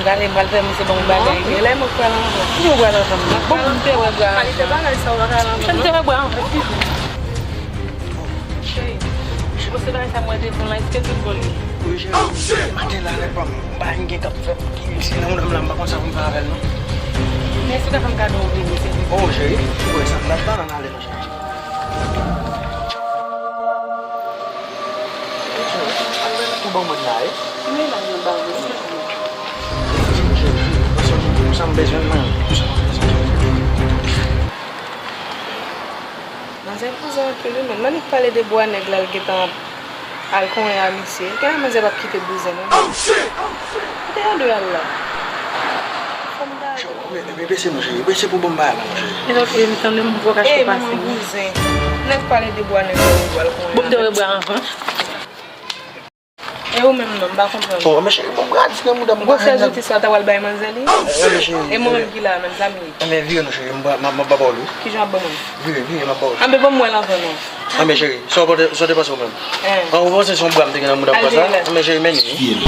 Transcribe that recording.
Galem malve mse bon bagay. Ele mo kwa lan. Yo gwa lan. Bon te wa gwa. Ali te bagay sa wa lan. Te wa gwa. Você vai estar mais tempo lá esquece o bolo. Hoje até lá né para bangue cap se não lembra com essa conversa não. Nesse da fam cado ouvir você. Hoje foi essa data na ali. Tu bom mas aí? Nem lá no bairro. Sampai sana. Mas é pousar pelo menos. Mas não fale de boa negra que tá alcool e amitié. Quem mais é para quitter bouser né? Tem do ela. Bébé c'est manger, bébé c'est pour bomber là manger. Et donc il me tente de me voir cacher passer. Não fale de boa negra ou alcool. Bom de boa enfant. Eu mesmo não dá comprando. Oh, mas bom gado se não muda muito. Você ajuda isso até o albai manzali? É muito que lá, mas amém. Mas viu não sei, ma babolo. Que já bom. Viu ma babolo. Ambe vamos lá não. Ambe chéri, só de passar mesmo. Ah, você são bram tem que não muda passar. Ambe chéri menino.